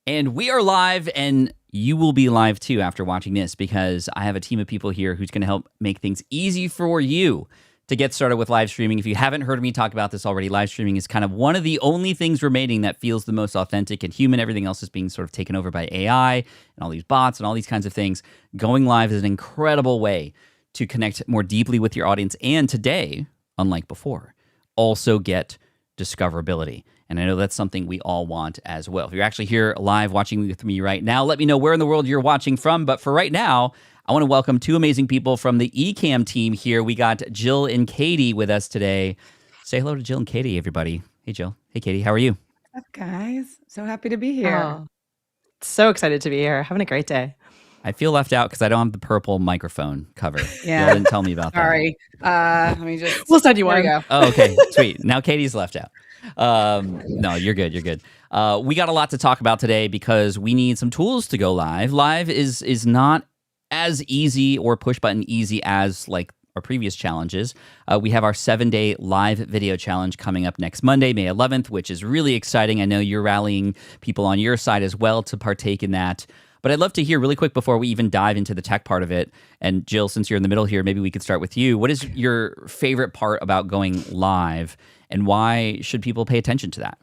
And we are live, and you will be live too after watching this, because I have a team of people here who's going to help make things easy for you to get started with live streaming. If you haven't heard me talk about this already, live streaming is kind of one of the only things remaining that feels the most authentic and human. Everything else is being sort of taken over by AI and all these bots and all these kinds of things. Going live is an incredible way to connect more deeply with your audience, and today, unlike before, also get discoverability. And I know that's something we all want as well. If you're actually here live watching with me right now, let me know where in the world you're watching from. But for right now, I want to welcome two amazing people from the Ecamm team here. We got Jill and Katie with us today. Say hello to Jill and Katie, everybody. Hey, Jill. Hey, Katie. How are you? What's up, guys? So happy to be here. Oh, so excited to be here. Having a great day. I feel left out because I don't have the purple microphone cover. Yeah. Jill didn't tell me about that. Sorry. Let me just... We'll send you one. Go. Oh, okay. Sweet. Now Katie's left out. No, you're good. You're good. We got a lot to talk about today because we need some tools to go live. Live is not as easy or push button easy as like our previous challenges. We have our 7-day live video challenge coming up next Monday, May 11th, which is really exciting. I know you're rallying people on your side as well to partake in that. But I'd love to hear really quick before we even dive into the tech part of it. And Jill, since you're in the middle here, maybe we could start with you. What is your favorite part about going live, and why should people pay attention to that?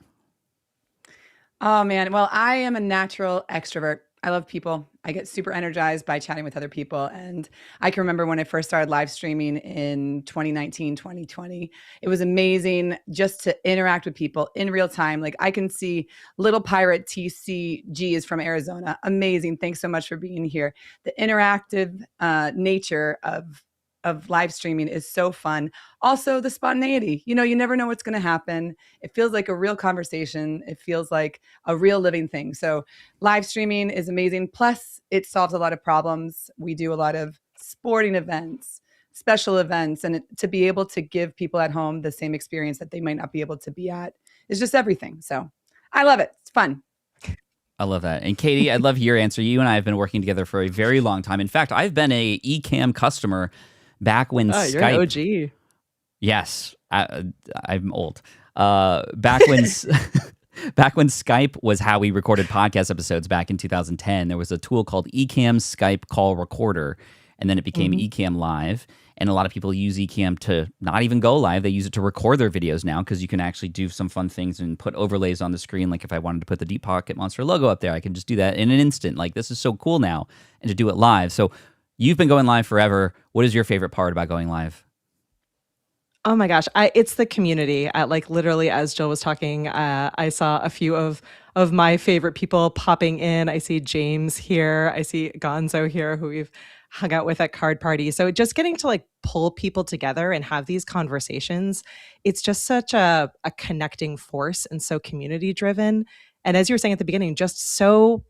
Oh, man. Well, I am a natural extrovert. I love people. I get super energized by chatting with other people. And I can remember when I first started live streaming in 2019, 2020, it was amazing just to interact with people in real time. Like I can see Little Pirate TCG is from Arizona. Amazing. Thanks so much for being here. The interactive nature of live streaming is so fun. Also the spontaneity, you never know what's going to happen. It feels like a real conversation. It feels like a real living thing. So live streaming is amazing. Plus it solves a lot of problems. We do a lot of sporting events, special events, and to be able to give people at home the same experience that they might not be able to be at is just everything. So I love it. It's fun. I love that. And Katie, I'd love your answer. You and I have been working together for a very long time. In fact, I've been a Ecamm customer back when Skype... You're an OG. Yes, I'm old. Back when Skype was how we recorded podcast episodes back in 2010, there was a tool called Ecamm Skype Call Recorder, and then it became Ecamm Live. And a lot of people use Ecamm to not even go live. They use it to record their videos now because you can actually do some fun things and put overlays on the screen. Like if I wanted to put the Deep Pocket Monster logo up there, I can just do that in an instant. Like this is so cool now, and to do it live. So you've been going live forever. What is your favorite part about going live? Oh my gosh, it's the community. Like literally, as Jill was talking, I saw a few of my favorite people popping in. I see James here. I see Gonzo here, who we've hung out with at Card Party. So just getting to like pull people together and have these conversations, it's just such a connecting force and so community driven. And as you were saying at the beginning, just so,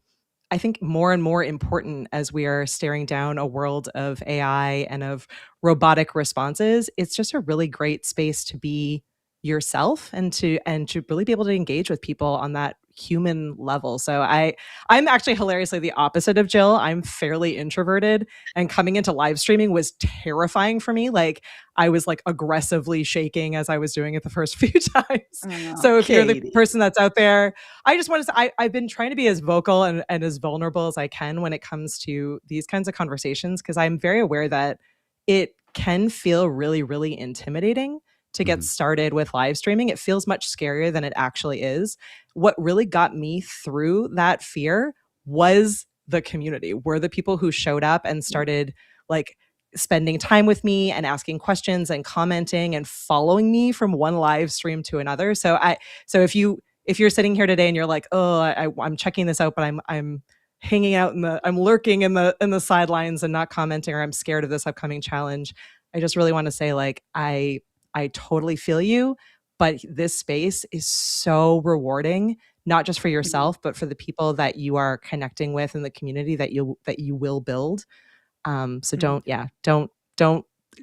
I think, more and more important as we are staring down a world of AI and of robotic responses. It's just a really great space to be yourself and to really be able to engage with people on that human level. So I'm actually hilariously the opposite of Jill. I'm fairly introverted, and coming into live streaming was terrifying for me. Like I was like aggressively shaking as I was doing it the first few times. So if you're the person that's out there, I just want to say I've been trying to be as vocal and as vulnerable as I can when it comes to these kinds of conversations, because I'm very aware that it can feel really, really intimidating to get started with live streaming. It feels much scarier than it actually is. What really got me through that fear was the community, were the people who showed up and started like spending time with me and asking questions and commenting and following me from one live stream to another. So if you're sitting here today and you're like, oh, I'm checking this out, but I'm hanging out I'm lurking in the sidelines and not commenting, or I'm scared of this upcoming challenge, I just really want to say, like, I totally feel you, but this space is so rewarding, not just for yourself, but for the people that you are connecting with and the community that you will build. So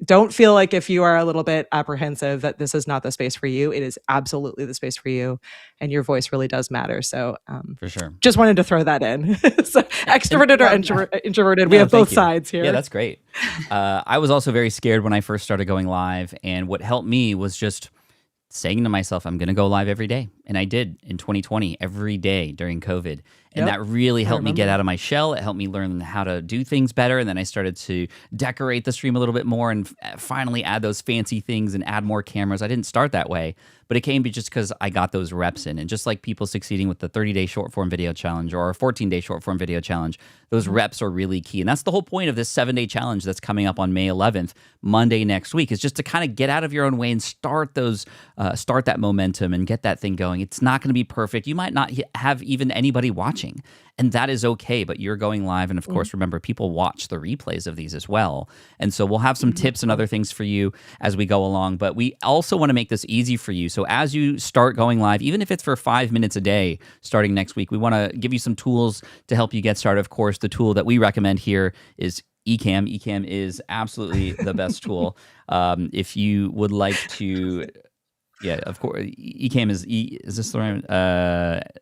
don't feel like, if you are a little bit apprehensive, that this is not the space for you. It is absolutely the space for you, and your voice really does matter. So for sure, just wanted to throw that in. So extroverted or introverted, we have both sides here. Yeah, that's great. I was also very scared when I first started going live, and what helped me was just saying to myself, I'm going to go live every day. And I did in 2020, every day during COVID. And Yep, that really I helped me get remember. out of my shell. It helped me learn how to do things better. And then I started to decorate the stream a little bit more and finally add those fancy things and add more cameras. I didn't start that way, but it came just because I got those reps in. And just like people succeeding with the 30-day short form video challenge or a 14-day short form video challenge, those reps are really key. And that's the whole point of this 7-day challenge that's coming up on May 11th, Monday next week, is just to kind of get out of your own way and start that momentum and get that thing going. It's not going to be perfect. You might not have even anybody watching, and that is okay, but you're going live. And of course, remember, people watch the replays of these as well. And so we'll have some tips and other things for you as we go along, but we also want to make this easy for you. So as you start going live, even if it's for 5 minutes a day starting next week, we want to give you some tools to help you get started. Of course, the tool that we recommend here is Ecamm. Ecamm is absolutely the best tool. If you would like to, yeah, of course, Ecamm is this the right?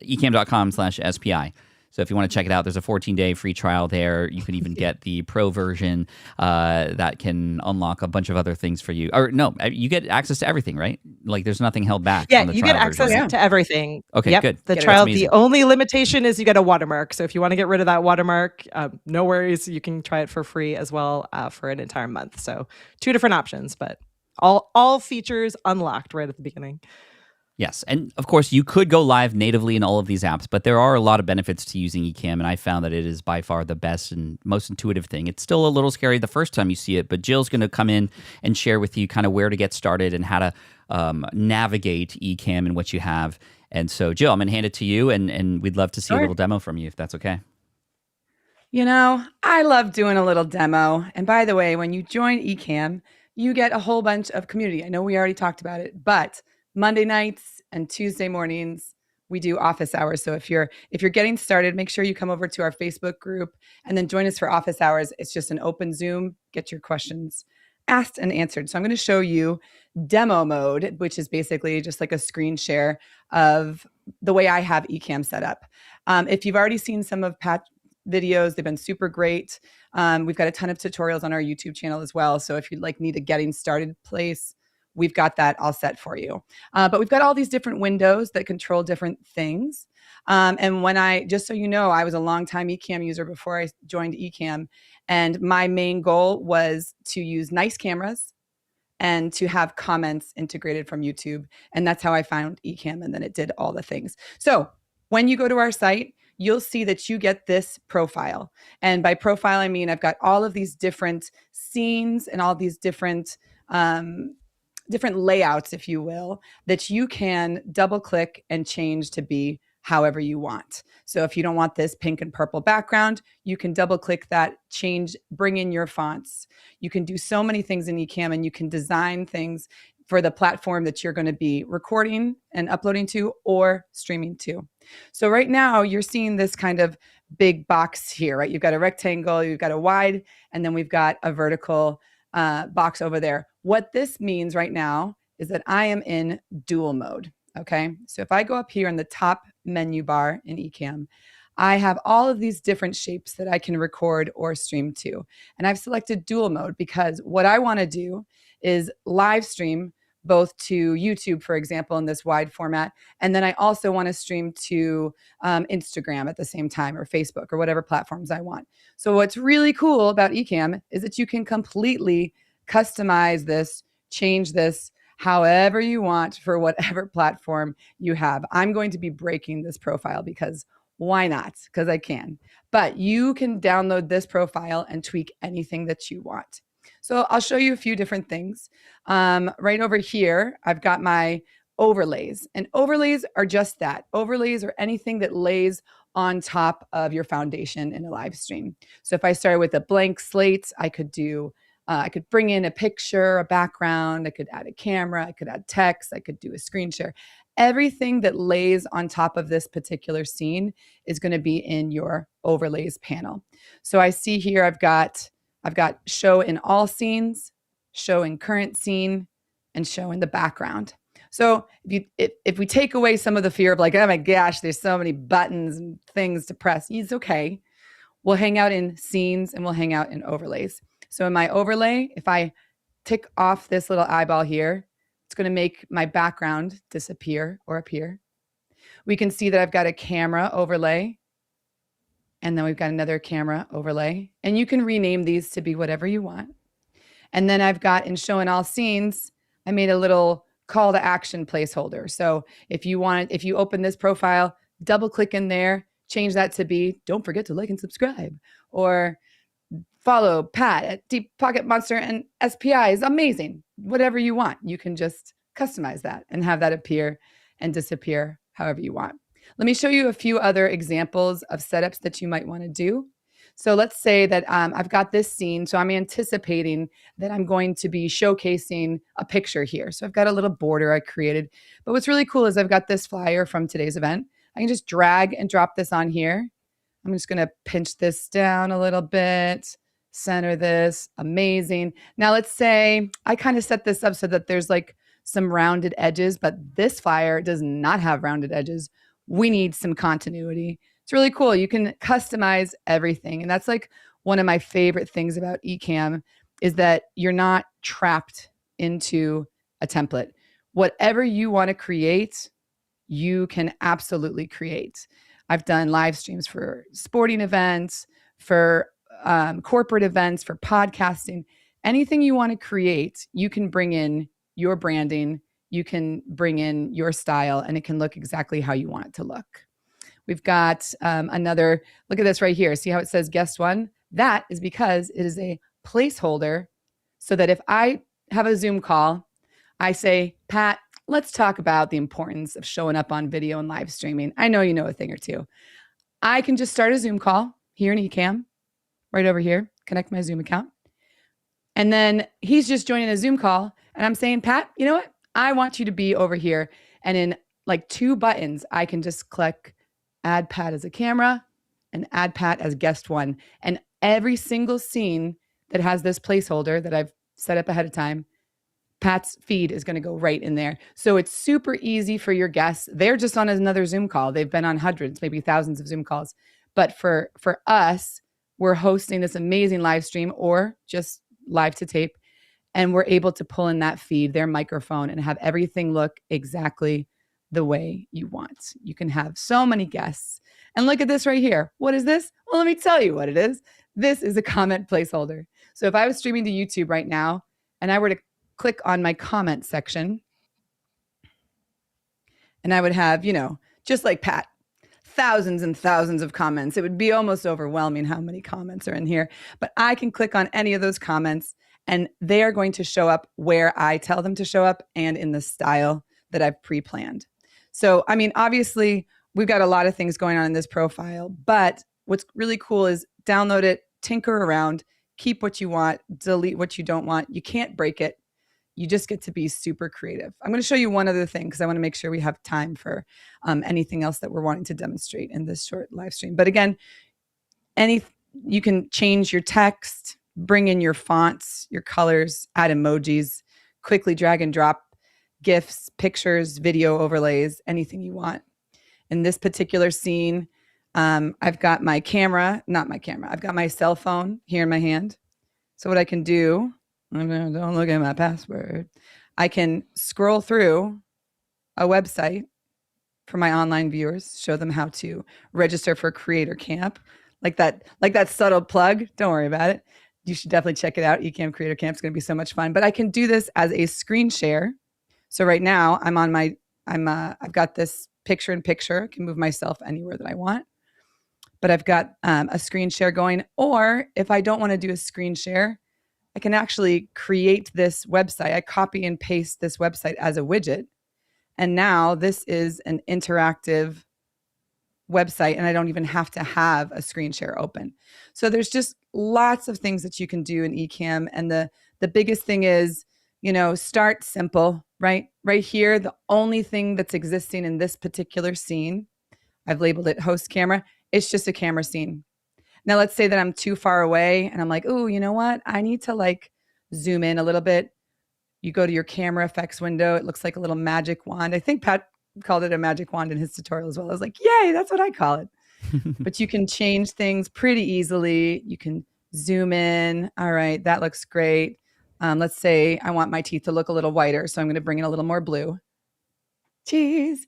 Ecamm.com/SPI. So if you want to check it out, there's a 14-day free trial there. You can even get the pro version that can unlock a bunch of other things for you. Or no, you get access to everything, right? Like there's nothing held back Yeah, on the you trial get access version. to everything. Okay, Yep. good. The Get it. trial, That's the amazing. only limitation is you get a watermark. So if you want to get rid of that watermark, no worries. You can try it for free as well for an entire month. So 2 different options, but all features unlocked right at the beginning. Yes. And of course, you could go live natively in all of these apps, but there are a lot of benefits to using Ecamm, and I found that it is by far the best and most intuitive thing. It's still a little scary the first time you see it, but Jill's going to come in and share with you kind of where to get started and how to navigate Ecamm and what you have. And so, Jill, I'm going to hand it to you, and we'd love to see a Sure. little demo from you, if that's okay. You know, I love doing a little demo. And by the way, when you join Ecamm, you get a whole bunch of community. I know we already talked about it, but Monday nights and Tuesday mornings, we do office hours. So if you're getting started, make sure you come over to our Facebook group and then join us for office hours. It's just an open Zoom. Get your questions asked and answered. So I'm going to show you demo mode, which is basically just like a screen share of the way I have Ecamm set up. If you've already seen some of Pat's videos, they've been super great. We've got a ton of tutorials on our YouTube channel as well. So if you need a getting started place, we've got that all set for you. But we've got all these different windows that control different things. And just so you know, I was a longtime Ecamm user before I joined Ecamm. And my main goal was to use nice cameras and to have comments integrated from YouTube. And that's how I found Ecamm. And then it did all the things. So when you go to our site, you'll see that you get this profile. And by profile, I mean, I've got all of these different scenes and all these different layouts, if you will, that you can double click and change to be however you want. So if you don't want this pink and purple background, you can double click that, change, bring in your fonts. You can do so many things in Ecamm, and you can design things for the platform that you're going to be recording and uploading to or streaming to. So right now you're seeing this kind of big box here, right? You've got a rectangle, you've got a wide, and then we've got a vertical box over there. What this means right now is that I am in dual mode. Okay. So if I go up here in the top menu bar in Ecamm, I have all of these different shapes that I can record or stream to. And I've selected dual mode because what I want to do is live stream both to YouTube, for example, in this wide format. And then I also want to stream to Instagram at the same time, or Facebook, or whatever platforms I want. So what's really cool about Ecamm is that you can completely customize this, change this however you want for whatever platform you have. I'm going to be breaking this profile because why not? Because I can. But you can download this profile and tweak anything that you want. So I'll show you a few different things. Right over here, I've got my overlays. And overlays are just that. Overlays are anything that lays on top of your foundation in a live stream. So if I started with a blank slate, I could bring in a picture, a background, I could add a camera, I could add text, I could do a screen share. Everything that lays on top of this particular scene is going to be in your overlays panel. So I see here I've got show in all scenes, show in current scene, and show in the background. So if we take away some of the fear of like, oh my gosh, there's so many buttons and things to press, it's okay. We'll hang out in scenes and we'll hang out in overlays. So in my overlay, if I tick off this little eyeball here, It's going to make my background disappear or appear. We can see that I've got a camera overlay, and then we've got another camera overlay, and you can rename these to be whatever you want. And then I've got in show and all scenes, I made a little call to action placeholder. So if you open this profile, double click in there, change that to be, don't forget to like and subscribe, or follow Pat at Deep Pocket Monster and SPI is amazing. Whatever you want, you can just customize that and have that appear and disappear however you want. Let me show you a few other examples of setups that you might want to do. So let's say that I've got this scene. So I'm anticipating that I'm going to be showcasing a picture here. So I've got a little border I created. But what's really cool is I've got this flyer from today's event. I can just drag and drop this on here. I'm just going to pinch this down a little bit, center this. Amazing. Now let's say I kind of set this up so that there's like some rounded edges, but this flyer does not have rounded edges. We need some continuity. It's really cool. You can customize everything. And that's like one of my favorite things about Ecamm is that you're not trapped into a template. Whatever you want to create, you can absolutely create. I've done live streams for sporting events, for corporate events, for podcasting. Anything you want to create, you can bring in your branding, you can bring in your style, and it can look exactly how you want it to look. We've got another, look at this right here. See how it says guest one? That is because it is a placeholder so that if I have a Zoom call, I say, Pat, let's talk about the importance of showing up on video and live streaming. I know you know a thing or two. I can just start a Zoom call here in Ecamm, right over here, connect my Zoom account. And then he's just joining a Zoom call. And I'm saying, Pat, you know what? I want you to be over here. And in like 2 buttons, I can just click add Pat as a camera and add Pat as guest one. And every single scene that has this placeholder that I've set up ahead of time, Pat's feed is going to go right in there. So it's super easy for your guests. They're just on another Zoom call. They've been on hundreds, maybe thousands of Zoom calls. But for us, we're hosting this amazing live stream or just live to tape. And we're able to pull in that feed, their microphone, and have everything look exactly the way you want. You can have so many guests. And look at this right here. What is this? Well, let me tell you what it is. This is a comment placeholder. So if I was streaming to YouTube right now and I were to click on my comment section and I would have, just like Pat, thousands and thousands of comments. It would be almost overwhelming how many comments are in here. But I can click on any of those comments and they are going to show up where I tell them to show up and in the style that I've pre-planned. So, I mean, obviously, we've got a lot of things going on in this profile, but what's really cool is download it, tinker around, keep what you want, delete what you don't want. You can't break it. You just get to be super creative. I'm going to show you one other thing because I want to make sure we have time for anything else that we're wanting to demonstrate in this short live stream. But again, you can change your text, bring in your fonts, your colors, add emojis, quickly drag and drop GIFs, pictures, video overlays, anything you want. In this particular scene, I've got I've got my cell phone here in my hand. So what I can do, don't look at my password. I can scroll through a website for my online viewers, show them how to register for Creator Camp. Like that subtle plug. Don't worry about it. You should definitely check it out. Ecamm Creator Camp is going to be so much fun. But I can do this as a screen share. So right now I've got this picture in picture. I can move myself anywhere that I want. But I've got a screen share going. Or if I don't want to do a screen share, I can actually create this website. I copy and paste this website as a widget. And now this is an interactive website and I don't even have to have a screen share open. So there's just lots of things that you can do in Ecamm. And the biggest thing is, start simple, right? Right here, the only thing that's existing in this particular scene, I've labeled it host camera. It's just a camera scene. Now let's say that I'm too far away and I'm like, oh, you know what? I need to zoom in a little bit. You go to your camera effects window. It looks like a little magic wand. I think Pat called it a magic wand in his tutorial as well. I was like, yay, that's what I call it. But you can change things pretty easily. You can zoom in. All right, that looks great. Let's say I want my teeth to look a little whiter, so I'm going to bring in a little more blue. Cheese.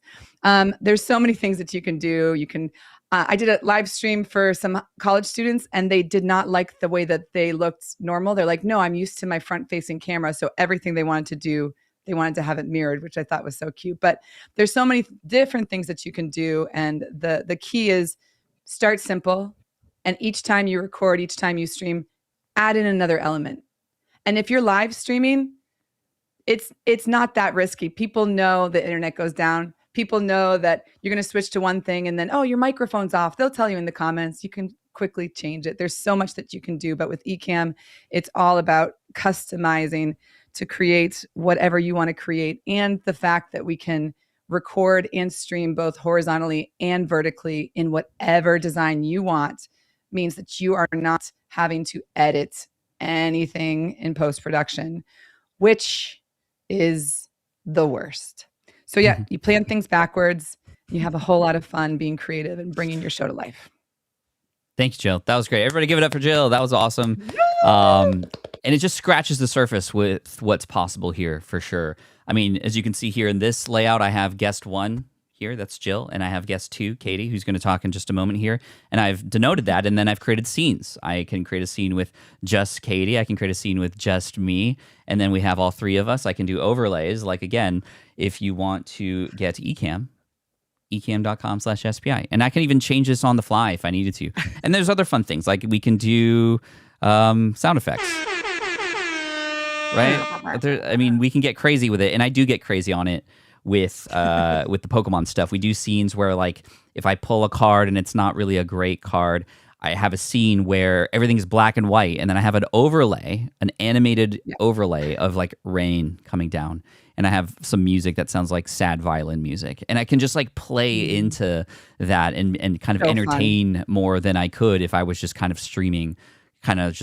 There's so many things that you can do. You can. I did a live stream for some college students, and they did not like the way that they looked normal. They're like, "No, I'm used to my front-facing camera." So everything they wanted to do, they wanted to have it mirrored, which I thought was so cute. But there's so many different things that you can do, and the key is start simple, and each time you record, each time you stream, add in another element. And if you're live streaming, it's not that risky. People know the internet goes down. People know that you're going to switch to one thing and then, oh, your microphone's off. They'll tell you in the comments. You can quickly change it. There's so much that you can do, but with Ecamm, it's all about customizing to create whatever you want to create, and the fact that we can record and stream both horizontally and vertically in whatever design you want means that you are not having to edit anything in post-production, which is the worst. So yeah, you plan things backwards. You have a whole lot of fun being creative and bringing your show to life. Thanks, Jill. That was great. Everybody give it up for Jill. That was awesome. And it just scratches the surface with what's possible here for sure. I mean, as you can see here in this layout, I have guest 1 here, that's Jill, and I have guest 2, Katie, who's going to talk in just a moment here. And I've denoted that, and then I've created scenes. I can create a scene with just Katie. I can create a scene with just me. And then we have all 3 of us. I can do overlays. Like, again, if you want to get Ecamm, ecamm.com/SPI. And I can even change this on the fly if I needed to. And there's other fun things, like we can do sound effects. Right? I mean, we can get crazy with it, and I do get crazy on it with the Pokemon stuff. We do scenes where, like, if I pull a card and it's not really a great card, I have a scene where everything's black and white, and then I have an overlay, an animated overlay of like rain coming down, and I have some music that sounds like sad violin music, and I can just like play into that and kind of entertain more than I could if I was just kind of streaming, kind of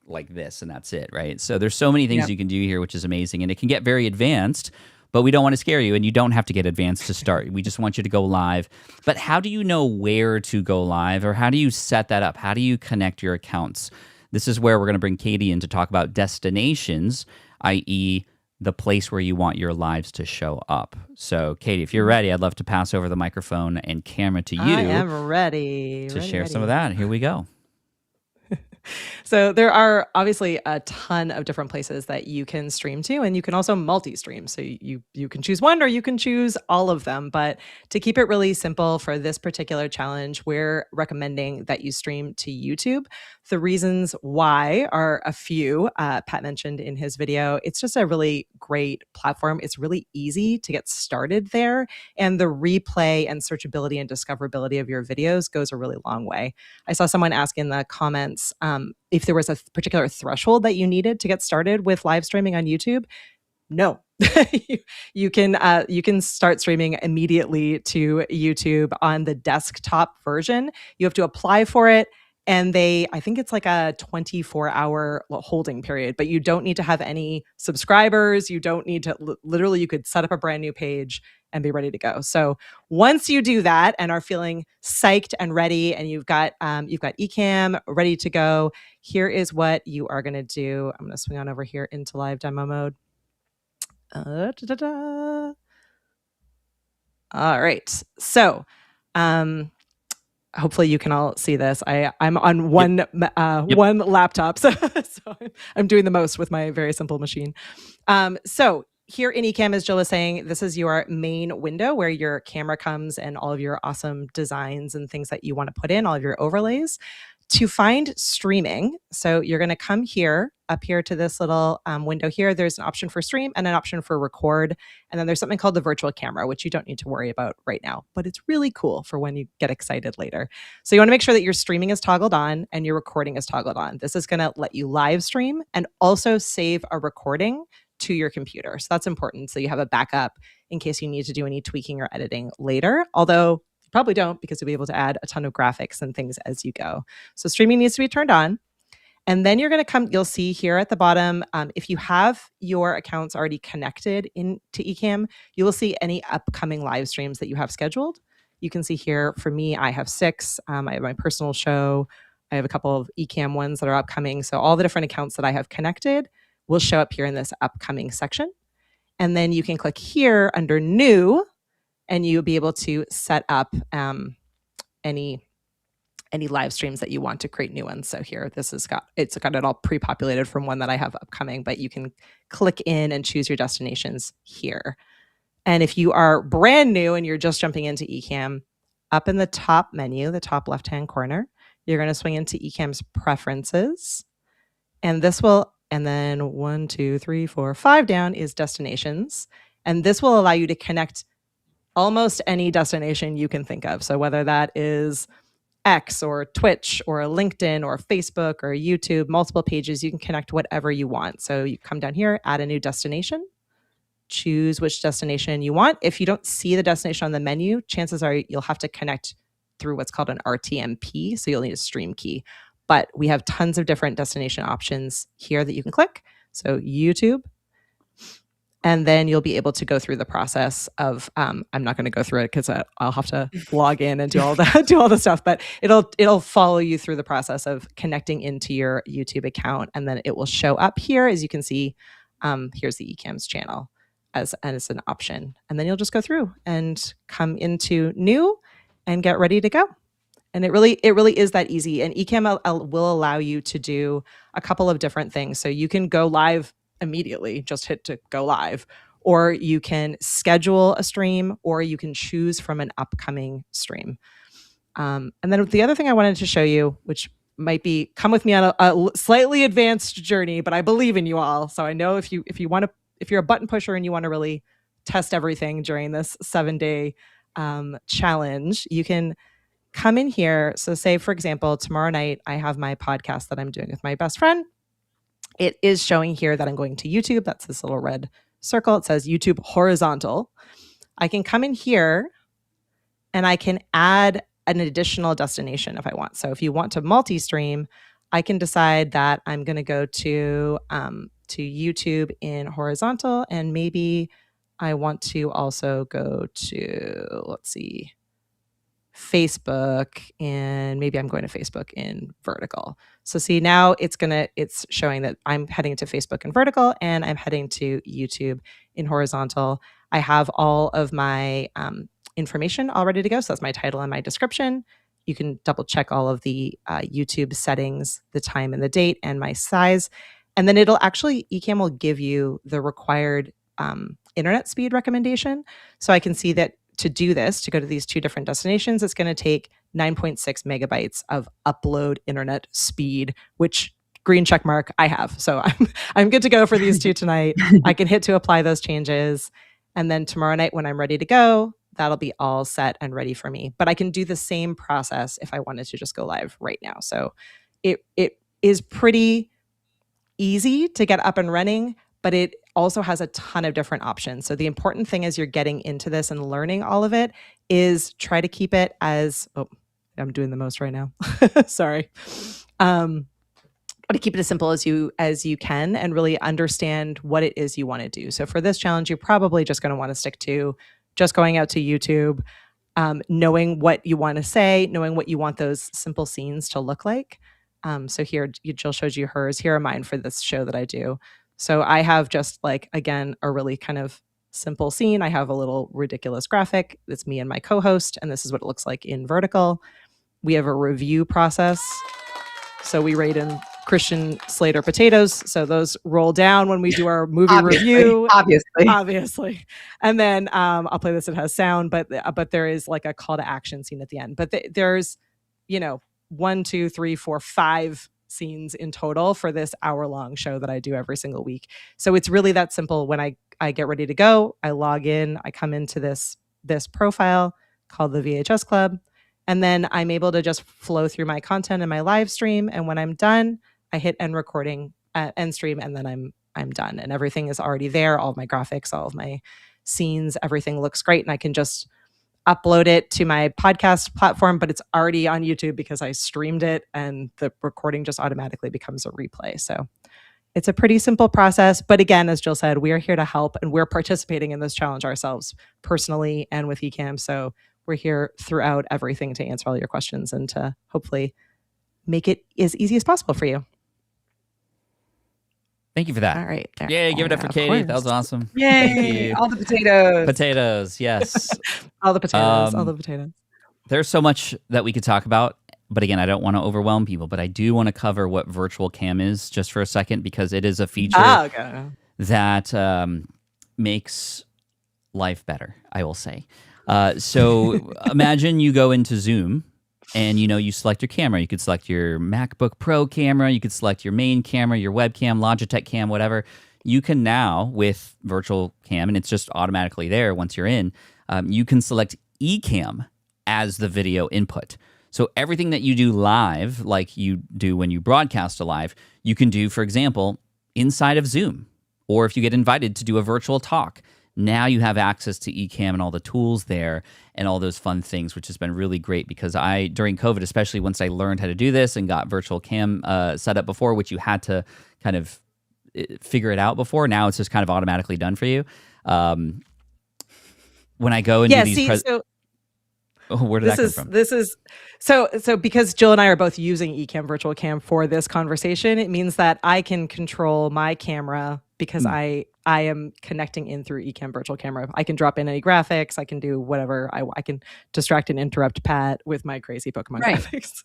like this, and that's it, right? So there's so many things you can do here, which is amazing, and it can get very advanced. But we don't want to scare you, and you don't have to get advanced to start. We just want you to go live. But how do you know where to go live, or how do you set that up? How do you connect your accounts? This is where we're going to bring Katie in to talk about destinations, i.e. the place where you want your lives to show up. So, Katie, if you're ready, I'd love to pass over the microphone and camera to you. I am ready. To share some of that. Here we go. So there are obviously a ton of different places that you can stream to, and you can also multi-stream. So you can choose one or you can choose all of them. But to keep it really simple for this particular challenge, we're recommending that you stream to YouTube. The reasons why are a few. Pat mentioned in his video. It's just a really great platform. It's really easy to get started there, and the replay and searchability and discoverability of your videos goes a really long way. I saw someone ask in the comments if there was a particular threshold that you needed to get started with live streaming on YouTube. No, you can start streaming immediately to YouTube on the desktop version. You have to apply for it, and I think it's like a 24-hour holding period, but you don't need to have any subscribers. You don't need to, literally, you could set up a brand new page and be ready to go. So once you do that and are feeling psyched and ready, and you've got Ecamm ready to go, here is what you are going to do. I'm going to swing on over here into live demo mode. All right. So, hopefully you can all see this. I'm on one laptop, so I'm doing the most with my very simple machine. So here in Ecamm, as Jill was saying, this is your main window where your camera comes and all of your awesome designs and things that you want to put in, all of your overlays. To find streaming, so you're going to come here, up here to this little window here. There's an option for stream and an option for record. And then there's something called the virtual camera, which you don't need to worry about right now, but it's really cool for when you get excited later. So you want to make sure that your streaming is toggled on and your recording is toggled on. This is going to let you live stream and also save a recording to your computer. So that's important. So you have a backup in case you need to do any tweaking or editing later. Although probably don't, because you'll be able to add a ton of graphics and things as you go. So streaming needs to be turned on. And then you're going to come, you'll see here at the bottom, if you have your accounts already connected into Ecamm, you will see any upcoming live streams that you have scheduled. You can see here, for me, I have 6. I have my personal show. I have a couple of Ecamm ones that are upcoming. So all the different accounts that I have connected will show up here in this upcoming section. And then you can click here under new, and you'll be able to set up any live streams that you want to create new ones. So here, it's got it all pre-populated from one that I have upcoming, but you can click in and choose your destinations here. And if you are brand new and you're just jumping into Ecamm, up in the top menu, the top left-hand corner, you're going to swing into Ecamm's preferences. And this will, and then 1, 2, 3, 4, 5 down is destinations. And this will allow you to connect almost any destination you can think of. So whether that is X or Twitch or LinkedIn or Facebook or YouTube, multiple pages, you can connect whatever you want. So you come down here, add a new destination, choose which destination you want. If you don't see the destination on the menu, chances are you'll have to connect through what's called an RTMP. So you'll need a stream key. But we have tons of different destination options here that you can click. So YouTube. And then you'll be able to go through the process of, I'm not going to go through it because I'll have to log in and do all the stuff, but it'll follow you through the process of connecting into your YouTube account. And then it will show up here. As you can see, here's the Ecamm's channel as an option. And then you'll just go through and come into new and get ready to go. And it really is that easy. And Ecamm will allow you to do a couple of different things. So you can go live immediately, just hit to go live, or you can schedule a stream, or you can choose from an upcoming stream. And then the other thing I wanted to show you, which might be come with me on a slightly advanced journey, but I believe in you all. So I know if you're a button pusher and you want to really test everything during this 7-day challenge, you can come in here. So say, for example, tomorrow night, I have my podcast that I'm doing with my best friend. It is showing here that I'm going to YouTube. That's this little red circle. It says YouTube horizontal. I can come in here and I can add an additional destination if I want. So if you want to multi-stream, I can decide that I'm going to go to YouTube in horizontal, and maybe I want to also go to, let's see, Facebook, and maybe I'm going to Facebook in vertical. So see, now it's showing that I'm heading to Facebook in vertical and I'm heading to YouTube in horizontal. I have all of my information all ready to go. So that's my title and my description. You can double check all of the YouTube settings, the time and the date, and my size. And then Ecamm will give you the required internet speed recommendation. So I can see that to do this, to go to these two different destinations, it's going to take 9.6 megabytes of upload internet speed, which green check mark I have. So I'm good to go for these two tonight. I can hit to apply those changes. And then tomorrow night when I'm ready to go, that'll be all set and ready for me. But I can do the same process if I wanted to just go live right now. So it is pretty easy to get up and running, but it also has a ton of different options. So the important thing as you're getting into this and learning all of it is try to keep it as, I'm doing the most right now. Sorry. But to keep it as simple as you can and really understand what it is you want to do. So for this challenge, you're probably just going to want to stick to just going out to YouTube, knowing what you want to say, knowing what you want those simple scenes to look like. So here, Jill showed you hers. Here are mine for this show that I do. So I have just again, a really kind of simple scene. I have a little ridiculous graphic. It's me and my co-host, and this is what it looks like in vertical. We have a review process. So we rate in Christian Slater potatoes. So those roll down when we do our movie review. Obviously. And then I'll play this. It has sound, but there is a call to action scene at the end. But there's, 1, 2, 3, 4, 5 scenes in total for this hour-long show that I do every single week. So it's really that simple. When I get ready to go, I log in, I come into this profile called the VHS Club, and then I'm able to just flow through my content in my live stream. And when I'm done, I hit end recording, end stream, and then I'm done. And everything is already there. All of my graphics, all of my scenes, everything looks great. And I can just upload it to my podcast platform, but it's already on YouTube because I streamed it, and the recording just automatically becomes a replay. So it's a pretty simple process. But again, as Jill said, we are here to help, and we're participating in this challenge ourselves personally and with Ecamm. So we're here throughout everything to answer all your questions and to hopefully make it as easy as possible for you. Thank you for that. All right. There. Yeah, give it up for Of Katie. That was course. awesome. Thank Yay! you. All the potatoes. Potatoes, yes. All the potatoes. All the potatoes. There's so much that we could talk about, but again, I don't want to overwhelm people, but I do want to cover what virtual cam is just for a second, because it is a feature Okay. that makes life better, I will say. So imagine you go into Zoom and you select your camera. You could select your MacBook Pro camera, you could select your main camera, your webcam, Logitech cam, whatever. You can now, with virtual cam, and it's just automatically there once you're in, you can select Ecamm as the video input. So everything that you do live, like you do when you broadcast a live, you can do, for example, inside of Zoom. Or if you get invited to do a virtual talk, now you have access to Ecamm and all the tools there and all those fun things, which has been really great, because during COVID, especially once I learned how to do this and got virtual cam set up before, which you had to kind of figure it out before, now it's just kind of automatically done for you. When I go and do these where did that come from? This is so because Jill and I are both using Ecamm Virtual Cam for this conversation, it means that I can control my camera because I am connecting in through Ecamm Virtual Camera. I can drop in any graphics. I can do whatever I can distract and interrupt Pat with my crazy Pokemon graphics.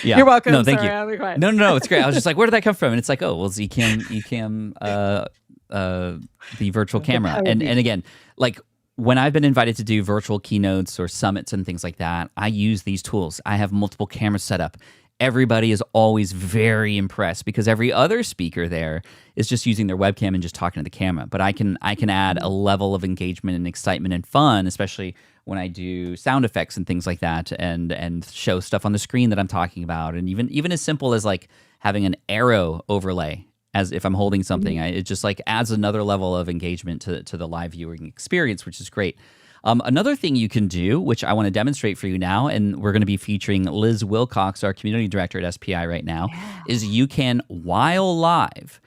Yeah. You're welcome. No, thank Sorry, you. I'll be quiet. No, it's great. I was just like, where did that come from? And it's like, oh, well, it's Ecamm, the virtual camera. And again, like, when I've been invited to do virtual keynotes or summits and things like that, I use these tools. I have multiple cameras set up. Everybody is always very impressed because every other speaker there is just using their webcam and just talking to the camera. But I can add a level of engagement and excitement and fun, especially when I do sound effects and things like that, and show stuff on the screen that I'm talking about, and even as simple as like having an arrow overlay as if I'm holding something. It just like adds another level of engagement to the live viewing experience, which is great. Another thing you can do, which I want to demonstrate for you now, and we're going to be featuring Liz Wilcox, our community director at SPI right now, is you can, while live,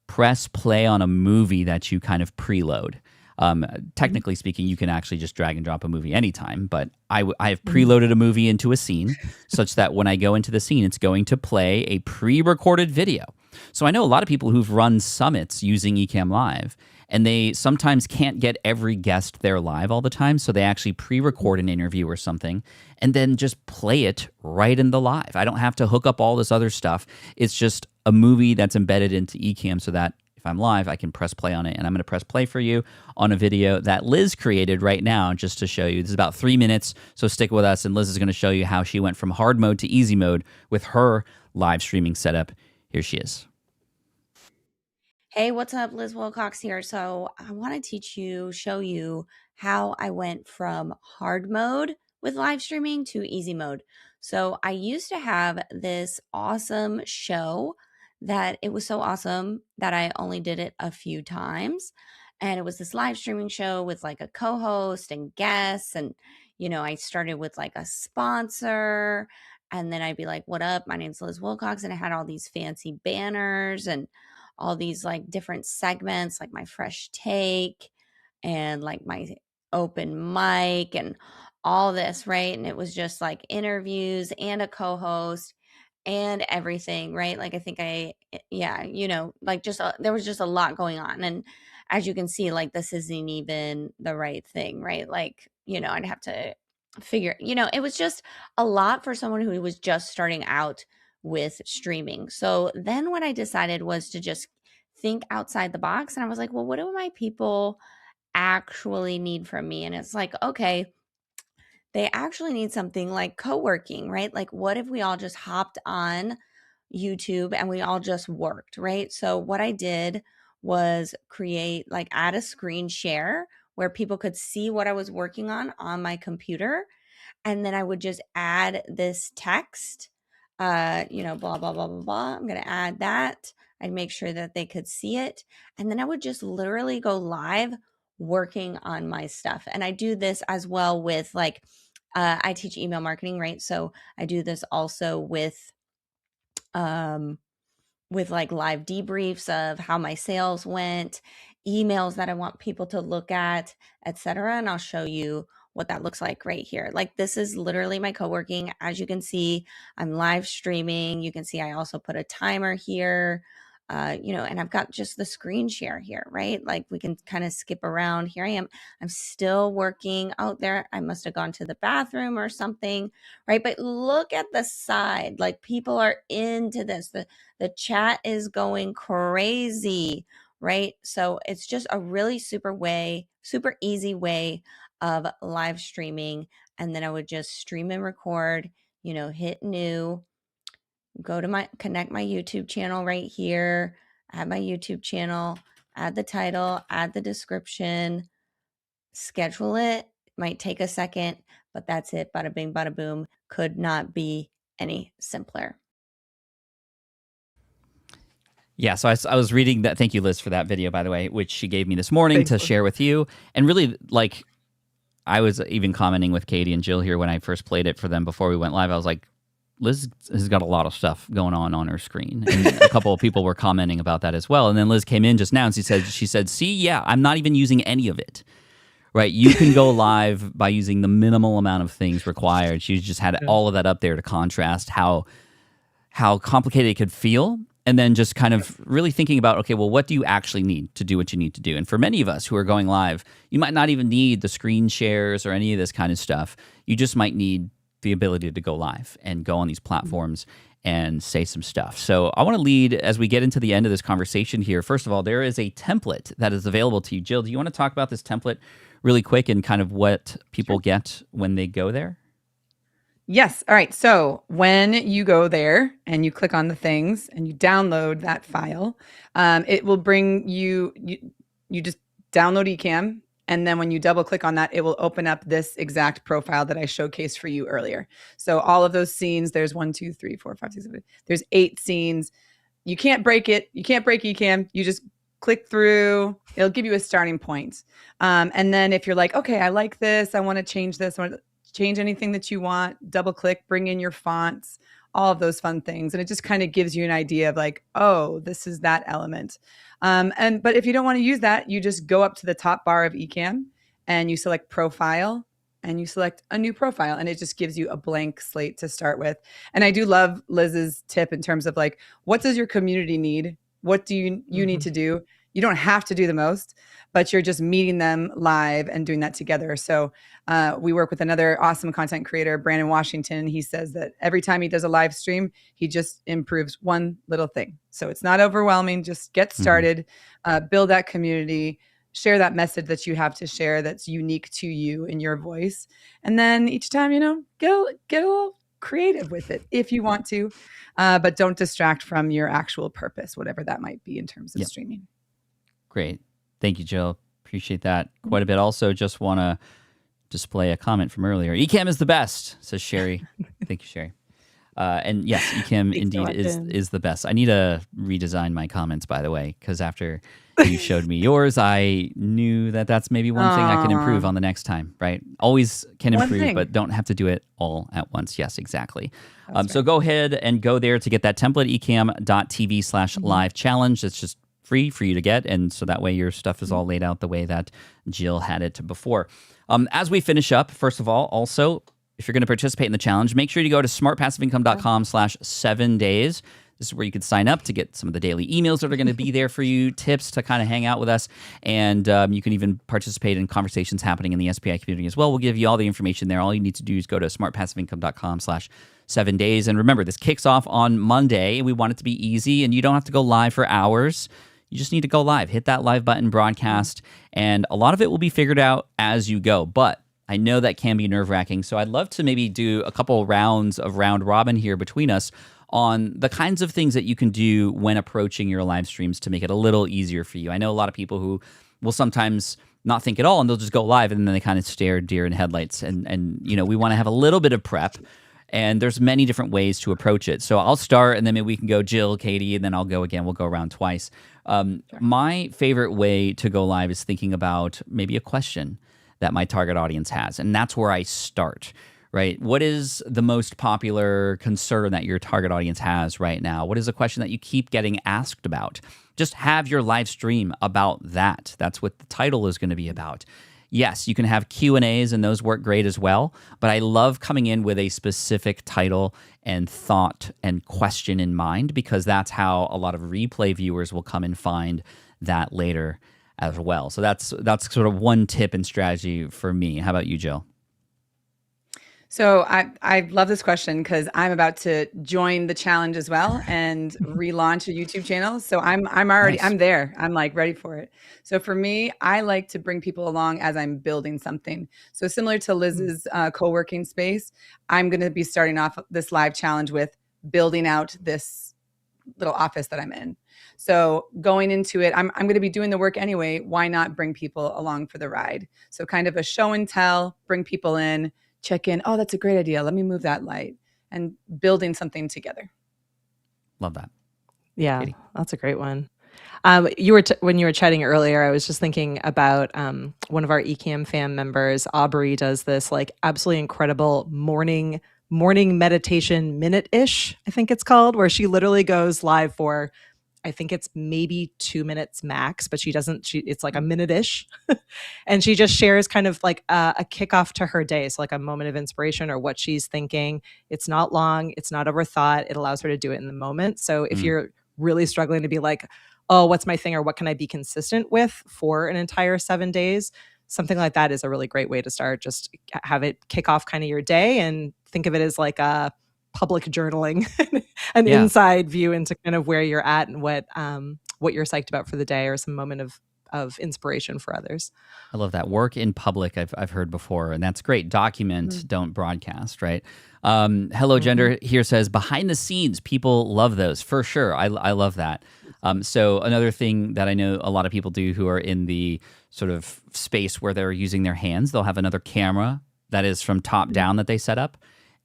press play on a movie that you kind of preload. Technically speaking, you can actually just drag and drop a movie anytime, but I have preloaded a movie into a scene such that when I go into the scene, it's going to play a pre-recorded video. So I know a lot of people who've run summits using Ecamm Live, and they sometimes can't get every guest there live all the time, so they actually pre-record an interview or something and then just play it right in the live. I don't have to hook up all this other stuff. It's just a movie that's embedded into Ecamm so that if I'm live, I can press play on it. And I'm going to press play for you on a video that Liz created right now just to show you. This is about 3 minutes, so stick with us, and Liz is going to show you how she went from hard mode to easy mode with her live streaming setup. Here she is. Hey, what's up? Liz Wilcox here. So I want to show you how I went from hard mode with live streaming to easy mode. So I used to have this awesome show that it was so awesome that I only did it a few times. And it was this live streaming show with like a co-host and guests. And, I started with like a sponsor, and then I'd be like, what up? My name's Liz Wilcox. And I had all these fancy banners and all these like different segments, like my fresh take and like my open mic and all this, right? And it was just like interviews and a co-host and everything, right? Like I think like there was just a lot going on. And as you can see, like this isn't even the right thing, right? Like, I'd have to figure, it was just a lot for someone who was just starting out with streaming. So then what I decided was to just think outside the box. And I was like, well, what do my people actually need from me? And it's like, okay, they actually need something like co-working, right? Like what if we all just hopped on YouTube and we all just worked, right? So what I did was add a screen share where people could see what I was working on my computer. And then I would just add this text, blah, blah, blah, blah, blah. I'm going to add that. I'd make sure that they could see it. And then I would just literally go live working on my stuff. And I do this as well with I teach email marketing, right? So I do this also with like live debriefs of how my sales went, emails that I want people to look at, etc. And I'll show you what that looks like right here. Like this is literally my co-working. As you can see, I'm live streaming. You can see I also put a timer here. and I've got just the screen share here, right? Like we can kind of skip around. Here I am. I'm still working out there. I must have gone to the bathroom or something, right? But look at the side. Like people are into this. The chat is going crazy, right? So it's just a really super easy way of live streaming. And then I would just stream and record, hit new, connect my YouTube channel right here, add my YouTube channel, add the title, add the description, schedule it. Might take a second, but that's it. Bada bing, bada boom. Could not be any simpler. Yeah, so I was reading that. Thank you, Liz, for that video, by the way, which she gave me this morning Thanks, to Liz. share with you. And really, like, I was even commenting with Katie and Jill here when I first played it for them before we went live. I was like, Liz has got a lot of stuff going on her screen. And a couple of people were commenting about that as well. And then Liz came in just now and she said, see, yeah, I'm not even using any of it. Right, you can go live by using the minimal amount of things required. She just had all of that up there to contrast how complicated it could feel, and then just kind of really thinking about, okay, well, what do you actually need to do what you need to do? And for many of us who are going live, you might not even need the screen shares or any of this kind of stuff. You just might need the ability to go live and go on these platforms and say some stuff. So I want to lead as we get into the end of this conversation here. First of all, there is a template that is available to you. Jill, do you want to talk about this template really quick and kind of what people get when they go there? Yes. All right. So when you go there and you click on the things and you download that file, it will bring you just download Ecamm. And then when you double click on that, it will open up this exact profile that I showcased for you earlier. So all of those scenes, there's 1, 2, 3, 4, 5, 6, 7, there's 8 scenes. You can't break it. You can't break Ecamm. You just click through. It'll give you a starting point. And then if you're like, okay, I like this, I want to change this, I want to change anything that you want, double click, bring in your fonts, all of those fun things. And it just kind of gives you an idea of like, oh, this is that element. But if you don't want to use that, you just go up to the top bar of Ecamm and you select profile and you select a new profile, and it just gives you a blank slate to start with. And I do love Liz's tip in terms of like, what does your community need? What do you need to do? You don't have to do the most, but you're just meeting them live and doing that together. So we work with another awesome content creator, Brandon Washington. He says that every time he does a live stream, he just improves one little thing. So it's not overwhelming. Just get started, build that community, share that message that you have to share that's unique to you in your voice. And then each time, get a little creative with it if you want to, but don't distract from your actual purpose, whatever that might be in terms of streaming. Great. Thank you, Jill. Appreciate that quite a bit. Also, just want to display a comment from earlier. Ecamm is the best, says Sherry. Thank you, Sherry. And yes, Ecamm indeed is the best. I need to redesign my comments, by the way, because after you showed me yours, I knew that that's maybe one thing I can improve on the next time, right? Always can improve, but don't have to do it all at once. Yes, exactly. So go ahead and go there to get that template, ecamm.tv/live challenge. It's just free for you to get, and so that way your stuff is all laid out the way that Jill had it before. As we finish up, first of all, also, if you're going to participate in the challenge, make sure you go to smartpassiveincome.com/7days. This is where you can sign up to get some of the daily emails that are going to be there for you, tips to kind of hang out with us, and you can even participate in conversations happening in the SPI community as well. We'll give you all the information there. All you need to do is go to smartpassiveincome.com/7days. And remember, this kicks off on Monday, and we want it to be easy, and you don't have to go live for hours. You just need to go live, hit that live button, broadcast, and a lot of it will be figured out as you go. But I know that can be nerve-wracking, so I'd love to maybe do a couple rounds of round robin here between us on the kinds of things that you can do when approaching your live streams to make it a little easier for you. I know a lot of people who will sometimes not think at all, and they'll just go live, and then they kind of stare deer in headlights. And we want to have a little bit of prep, and there's many different ways to approach it. So I'll start, and then maybe we can go Jill, Katie, and then I'll go again. We'll go around twice. My favorite way to go live is thinking about maybe a question that my target audience has, and that's where I start, right? What is the most popular concern that your target audience has right now? What is a question that you keep getting asked about? Just have your live stream about that. That's what the title is going to be about. yes, you can have Q&As and those work great as well, but I love coming in with a specific title and thought and question in mind, because that's how a lot of replay viewers will come and find that later as well. So that's sort of one tip and strategy for me. How about you, Jill? So I love this question because I'm about to join the challenge as well and relaunch a YouTube channel. So I'm already Nice. I'm there. I'm like ready for it. So for me, I like to bring people along as I'm building something. So similar to Liz's co-working space, I'm going to be starting off this live challenge with building out this little office that I'm in. So going into it, I'm going to be doing the work anyway. Why not bring people along for the ride? So kind of a show and tell, bring people in, check in. Oh, that's a great idea. Let me move that light, and building something together. Love that. Yeah, Katie? that's a great one. When you were chatting earlier, I was just thinking about one of our Ecamm fam members. Aubrey does this like absolutely incredible morning meditation minute-ish, I think it's called, where she literally goes live for, I think it's maybe 2 minutes max, but it's like a minute-ish. And she just shares kind of like a kickoff to her day. So like a moment of inspiration or what she's thinking. It's not long. It's not overthought. It allows her to do it in the moment. So if you're really struggling to be like, oh, what's my thing, or what can I be consistent with for an entire 7 days? Something like that is a really great way to start. Just have it kick off kind of your day and think of it as like a public journaling, an inside view into kind of where you're at and what you're psyched about for the day, or some moment of inspiration for others. I love that. Work in public, I've heard before, and that's great. Document, don't broadcast, right? Hello Gender here says, behind the scenes, people love those, for sure. I love that. So another thing that I know a lot of people do who are in the sort of space where they're using their hands, they'll have another camera that is from top down that they set up,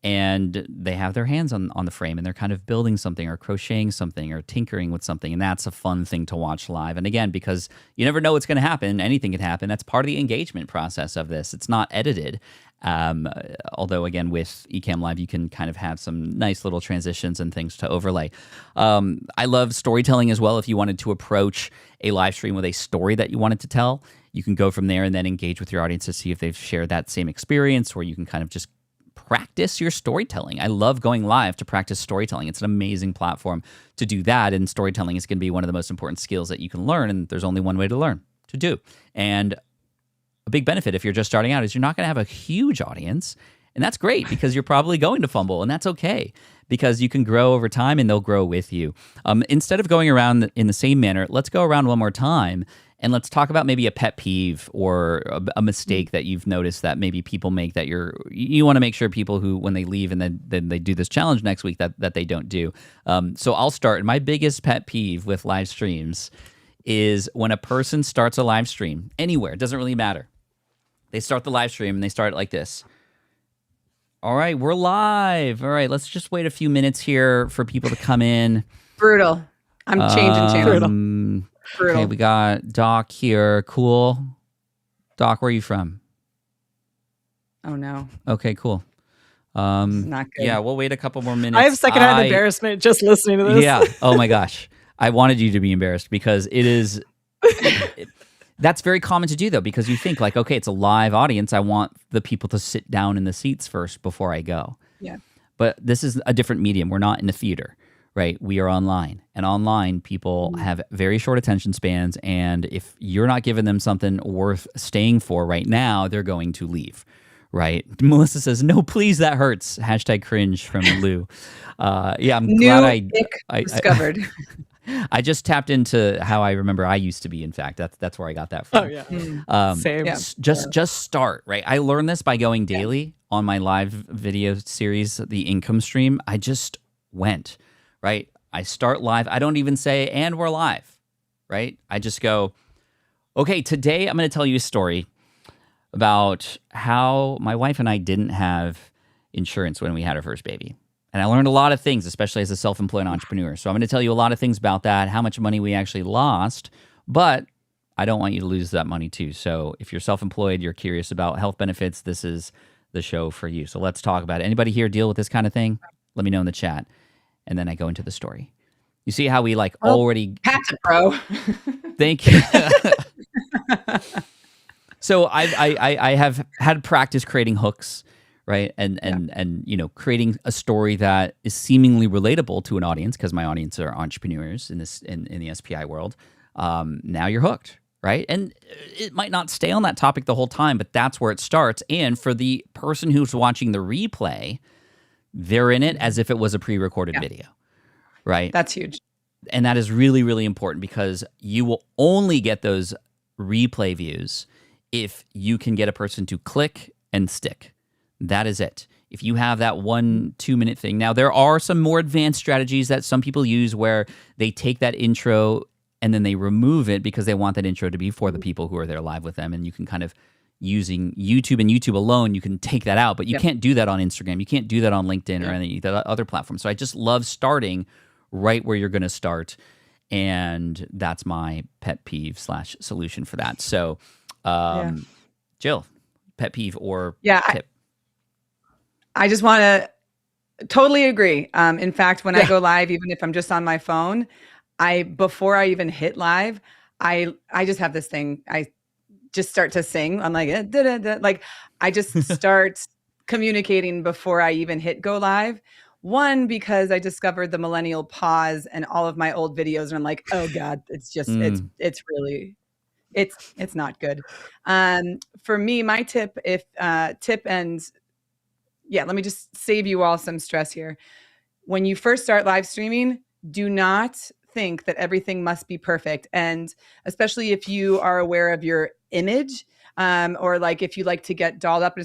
and they have their hands on the frame, and they're kind of building something or crocheting something or tinkering with something, and that's a fun thing to watch live. And again, because you never know what's going to happen, anything can happen, that's part of the engagement process of this. It's not edited. Although, again, with Ecamm Live, you can kind of have some nice little transitions and things to overlay. I love storytelling as well. If you wanted to approach a live stream with a story that you wanted to tell, you can go from there and then engage with your audience to see if they've shared that same experience, or you can kind of just practice your storytelling. I love going live to practice storytelling. It's an amazing platform to do that, and storytelling is going to be one of the most important skills that you can learn, and there's only one way to learn, to do. And a big benefit if you're just starting out is you're not going to have a huge audience, and that's great because you're probably going to fumble, and that's okay because you can grow over time and they'll grow with you. Instead of going around in the same manner, let's go around one more time and let's talk about maybe a pet peeve or a mistake that you've noticed that maybe people make that you want to make sure people who, when they leave and then they do this challenge next week, that they don't do. So I'll start. My biggest pet peeve with live streams is when a person starts a live stream anywhere, it doesn't really matter. They start the live stream and they start like this. All right, we're live. All right, let's just wait a few minutes here for people to come in. Brutal. I'm changing channels. Brutal. Okay, we got Doc here. Cool. Doc, where are you from? Oh, no. Okay, cool. This is not good. Yeah, we'll wait a couple more minutes. I have secondhand embarrassment just listening to this. Yeah. Oh, my gosh. I wanted you to be embarrassed because it is... That's very common to do, though, because you think like, okay, it's a live audience. I want the people to sit down in the seats first before I go. Yeah. But this is a different medium. We're not in a theater, right? We are online. And online, people have very short attention spans. And if you're not giving them something worth staying for right now, they're going to leave, right? Melissa says, no, please, that hurts. Hashtag cringe from Lou. Yeah, I'm glad I discovered. I just tapped into how I remember I used to be. In fact, that's where I got that from. Oh yeah, same. Yeah. Just start, right? I learned this by going daily on my live video series, the income stream. I just went, right? I start live. I don't even say, and we're live, right? I just go, okay, today I'm going to tell you a story about how my wife and I didn't have insurance when we had our first baby. And I learned a lot of things, especially as a self-employed entrepreneur. So I'm going to tell you a lot of things about that, how much money we actually lost, but I don't want you to lose that money too. So if you're self-employed, you're curious about health benefits, this is the show for you. So let's talk about it. Anybody here deal with this kind of thing? Let me know in the chat. And then I go into the story. You see how we already... Pat's a pro. Thank you. So I have had practice creating hooks, right? And you know, creating a story that is seemingly relatable to an audience, because my audience are entrepreneurs in the SPI world. Now you're hooked, right? And it might not stay on that topic the whole time, but that's where it starts. And for the person who's watching the replay, they're in it as if it was a pre-recorded video, right? That's huge. And that is really, really important, because you will only get those replay views if you can get a person to click and stick. That is it. If you have that 1-2 minute thing. Now, there are some more advanced strategies that some people use where they take that intro and then they remove it because they want that intro to be for the people who are there live with them. And you can kind of, using YouTube and YouTube alone, you can take that out, but you can't do that on Instagram. You can't do that on LinkedIn or any other platform. So I just love starting right where you're going to start. And that's my pet peeve / solution for that. So, Jill, pet peeve or tip? I just want to totally agree. In fact, when I go live, even if I'm just on my phone, before I even hit live, I just have this thing. I just start to sing. I'm like, like I just start communicating before I even hit go live. One, because I discovered the millennial pause and all of my old videos, and I'm like, oh God, it's just it's really it's not good. For me, my tip, let me just save you all some stress here. When you first start live streaming, do not think that everything must be perfect. And especially if you are aware of your image, or like if you like to get dolled up,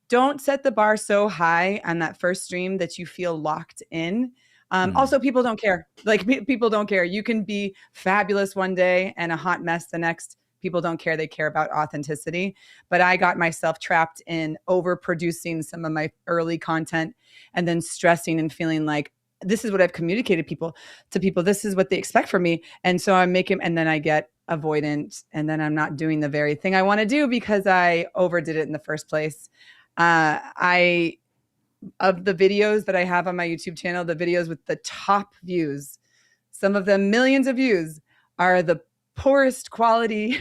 don't set the bar so high on that first stream that you feel locked in. Also, people don't care. Like, people don't care. You can be fabulous one day and a hot mess the next. People don't care. They care about authenticity. But I got myself trapped in overproducing some of my early content and then stressing and feeling like, this is what I've communicated to people. This is what they expect from me. And so and then I get avoidant, and then I'm not doing the very thing I want to do because I overdid it in the first place. Of the videos that I have on my YouTube channel, the videos with the top views, some of them millions of views, are the poorest quality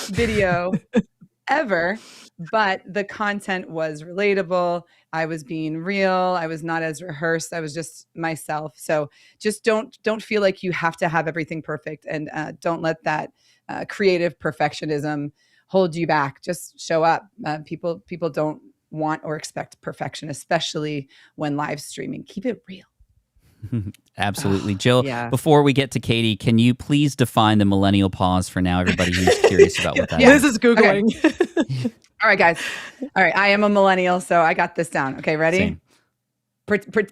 video ever, but the content was relatable. I was being real. I was not as rehearsed. I was just myself. So just don't feel like you have to have everything perfect, and don't let that creative perfectionism hold you back. Just show up. People don't want or expect perfection, especially when live streaming. Keep it real. Absolutely. Jill, before we get to Katie, can you please define the millennial pause for now, everybody who's curious about what that is? Liz is Googling. Okay. All right, guys. All right. I am a millennial, so I got this down. Okay, ready? Same.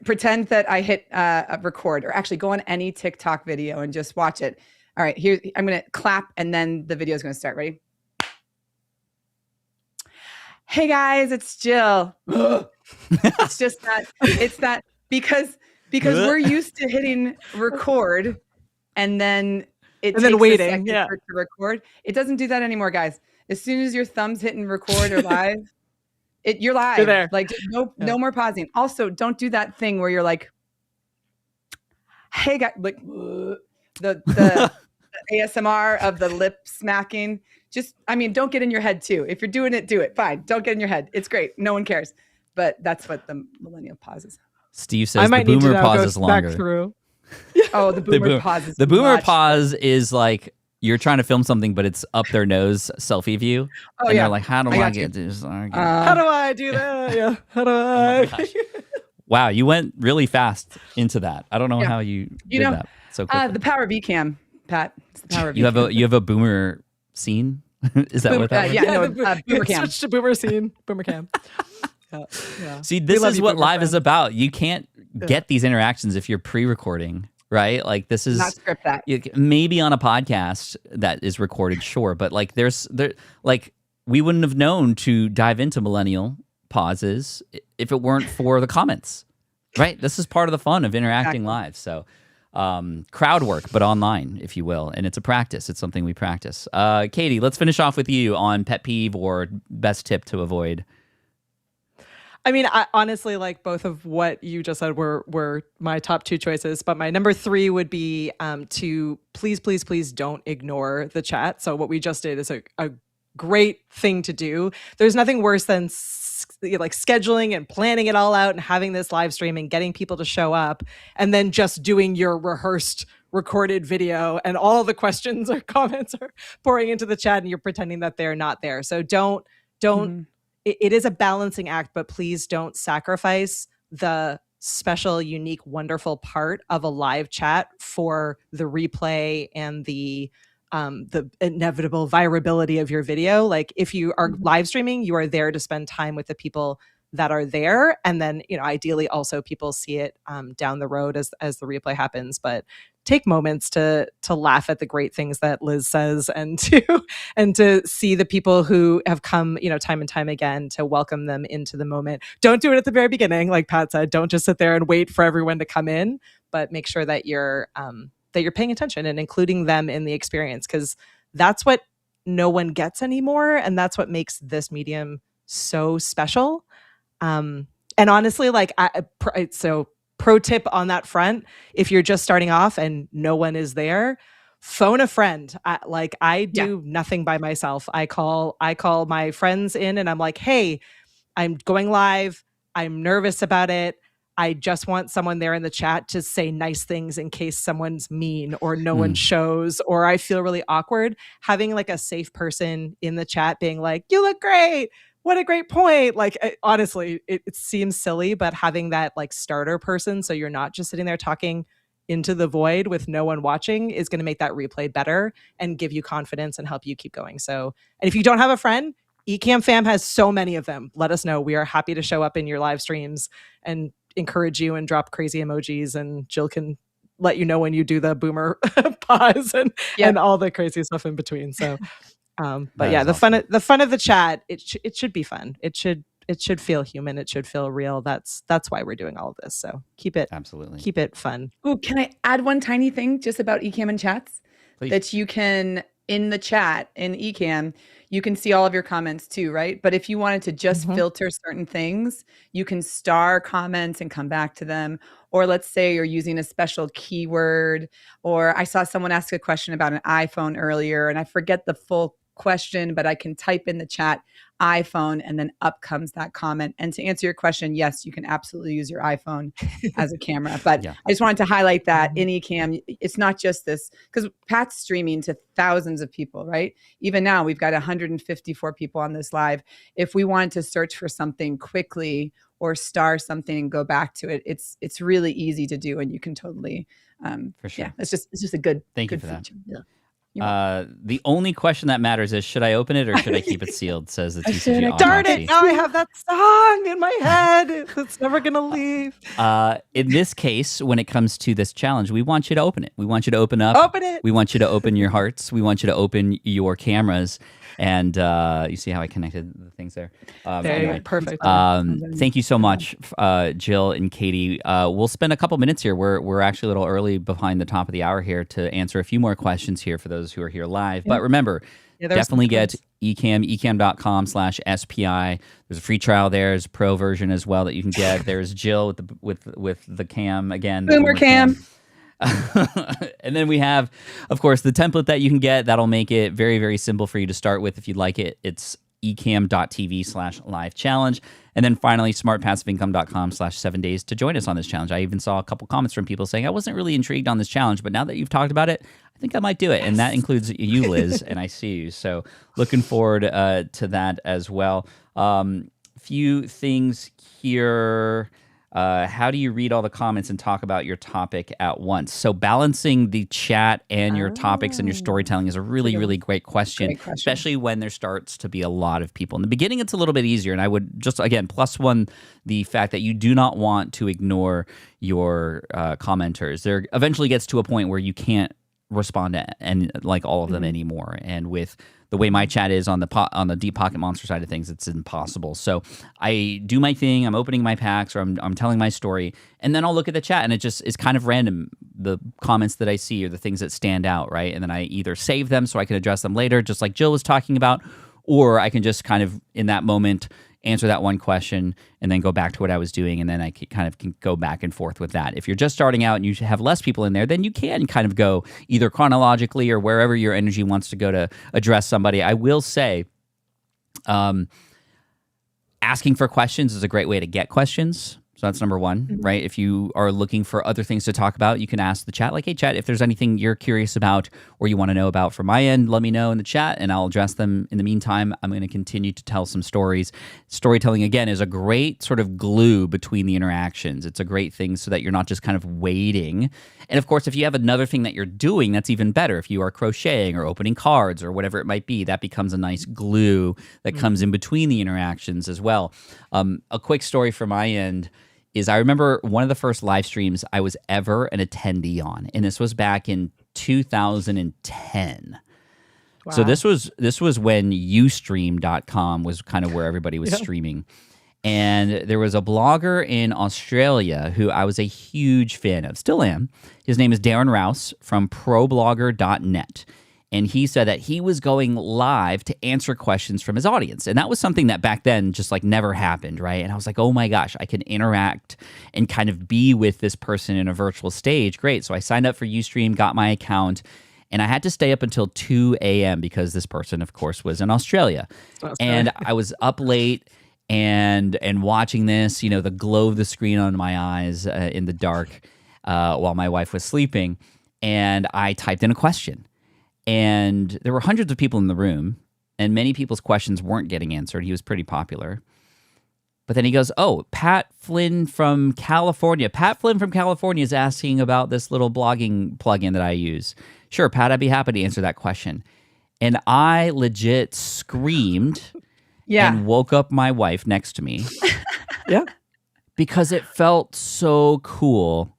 Pretend that I hit record, or actually go on any TikTok video and just watch it. All right, here, I'm going to clap, and then the video is going to start. Ready? Hey guys, it's Jill. It's just that, it's that because we're used to hitting record and then takes waiting, a second for it to record. It doesn't do that anymore, guys. As soon as your thumb's hitting record or live, you're live. You're there. Like, no more pausing. Also, don't do that thing where you're like, hey guys, like the ASMR of the lip smacking. Don't get in your head too. If you're doing it, do it. Fine. Don't get in your head. It's great. No one cares. But that's what the millennial pause is. Steve says the boomer pause is longer. Oh, the boomer pause is the boomer pause is like you're trying to film something, but it's up their nose selfie view. Oh, and they're like, how do I get this? How do I do that? Yeah. How do I? Wow, you went really fast into that. I don't know how you did that so quickly. The power of Ecamm, Pat. It's the power of Ecamm. You have a boomer scene? Is that what that was? Boomer cam. Switch to boomer scene. Boomer cam. Yeah. See, this is what live is about. You can't get these interactions if you're pre-recording, right? Like, this is not script that. Maybe on a podcast that is recorded, sure, but like we wouldn't have known to dive into millennial pauses if it weren't for the comments, right? This is part of the fun of interacting live. So crowd work, but online, if you will. And it's a practice. It's something we practice. Katie, let's finish off with you on pet peeve or best tip to avoid. I mean, I honestly, like, both of what you just said were my top two choices, but my number 3 would be to please don't ignore the chat. So what we just did is a great thing to do. There's nothing worse than like scheduling and planning it all out and having this live stream and getting people to show up and then just doing your rehearsed recorded video and all the questions or comments are pouring into the chat and you're pretending that they're not there. So don't it is a balancing act, but please don't sacrifice the special, unique, wonderful part of a live chat for the replay and the inevitable virability of your video. Like if you are live streaming, you are there to spend time with the people that are there. And then, ideally also people see it down the road as the replay happens, but take moments to laugh at the great things that Liz says and to see the people who have come, time and time again, to welcome them into the moment. Don't do it at the very beginning. Like Pat said, don't just sit there and wait for everyone to come in, but make sure that you're paying attention and including them in the experience, because that's what no one gets anymore. And that's what makes this medium so special. And honestly, so pro tip on that front, if you're just starting off and no one is there, phone a friend. I do nothing by myself. I call my friends in and I'm like, hey, I'm going live. I'm nervous about it. I just want someone there in the chat to say nice things in case someone's mean or no one shows, or I feel really awkward. Having like a safe person in the chat being like, you look great. What a great point. Honestly, it seems silly, but having that like starter person, so you're not just sitting there talking into the void with no one watching, is going to make that replay better and give you confidence and help you keep going. So, and if you don't have a friend, Ecamm fam has so many of them. Let us know. We are happy to show up in your live streams and encourage you and drop crazy emojis, and Jill can let you know when you do the boomer pause and all the crazy stuff in between. So, but yeah, the fun of the chat, it should be fun. It should feel human. It should feel real. That's why we're doing all of this. So keep it fun. Ooh, can I add one tiny thing just about Ecamm and chats? Please. That you can, in the chat in Ecamm, you can see all of your comments too, right? But if you wanted to just filter certain things, you can star comments and come back to them. Or let's say you're using a special keyword, or I saw someone ask a question about an iPhone earlier and I forget the full question, but I can type in the chat iPhone and then up comes that comment. And to answer your question, yes, you can absolutely use your iPhone as a camera. But I just wanted to highlight that in Ecamm, it's not just this, because Pat's streaming to thousands of people, right? Even now we've got 154 people on this live. If we wanted to search for something quickly or star something and go back to it, it's really easy to do, and you can totally for sure. Yeah, it's just a good Thank good you for feature. that. The only question that matters is, should I open it or should I keep it sealed? Says the TCG. Darn it! Now I have that song in my head. It's never gonna leave. In this case, when it comes to this challenge, we want you to open it. We want you to open up. Open it. We want you to open your hearts. We want you to open your cameras. And you see how I connected the things there? Anyway, perfect. Thank you so much, Jill and Katie. We'll spend a couple minutes here. We're actually a little early behind the top of the hour here to answer a few more questions here for those who are here live. But remember, definitely get Ecamm, ecamm.com/SPI. There's a free trial there. There's a pro version as well that you can get. There's Jill with the cam again. Boomer cam. And then we have, of course, the template that you can get. That'll make it very, very simple for you to start with if you'd like it. It's ecamm.tv/live challenge. And then finally, smartpassiveincome.com/7 days to join us on this challenge. I even saw a couple comments from people saying, I wasn't really intrigued on this challenge, but now that you've talked about it, I think I might do it. And that includes you, Liz, and I see you. So looking forward to that as well. Few things here. How do you read all the comments and talk about your topic at once? So balancing the chat and your topics and your storytelling is a really, really great question, especially when there starts to be a lot of people. In the beginning, it's a little bit easier. And I would just, again, +1 the fact that you do not want to ignore your commenters. There eventually gets to a point where you can't respond to all of them anymore. And with the way my chat is on the Deep Pocket Monster side of things, it's impossible. So I do my thing. I'm opening my packs, or I'm telling my story, and then I'll look at the chat, and it just is kind of random. The comments that I see are the things that stand out, right? And then I either save them so I can address them later, just like Jill was talking about, or I can just kind of in that moment answer that one question and then go back to what I was doing, and then I can go back and forth with that. If you're just starting out and you have less people in there, then you can kind of go either chronologically or wherever your energy wants to go to address somebody. I will say, Asking for questions is a great way to get questions. So that's number one, right? If you are looking for other things to talk about, you can ask the chat, like, hey, chat, if there's anything you're curious about or you want to know about from my end, let me know in the chat and I'll address them. In the meantime, I'm going to continue to tell some stories. Storytelling, again, is a great sort of glue between the interactions. It's a great thing so that you're not just kind of waiting. And of course, if you have another thing that you're doing, that's even better. If you are crocheting or opening cards or whatever it might be, that becomes a nice glue that comes in between the interactions as well. A quick story from my end is I remember one of the first live streams I was ever an attendee on, and this was back in 2010. Wow. So this was when Ustream.com was kind of where everybody was streaming. And there was a blogger in Australia who I was a huge fan of, still am. His name is Darren Rouse from ProBlogger.net. And he said that he was going live to answer questions from his audience. And that was something that back then just like never happened, right? And I was like, oh my gosh, I can interact and kind of be with this person in a virtual stage. Great. So I signed up for Ustream, got my account, and I had to stay up until 2 a.m. because this person, of course, was in Australia. And I was up late and watching this, you know, the glow of the screen on my eyes in the dark while my wife was sleeping. And I typed in a question. And there were hundreds of people in the room, and many people's questions weren't getting answered. He was pretty popular. But then he goes, oh, Pat Flynn from California. Pat Flynn from California is asking about this little blogging plugin that I use. Sure, Pat, I'd be happy to answer that question. And I legit screamed and woke up my wife next to me. Because it felt so cool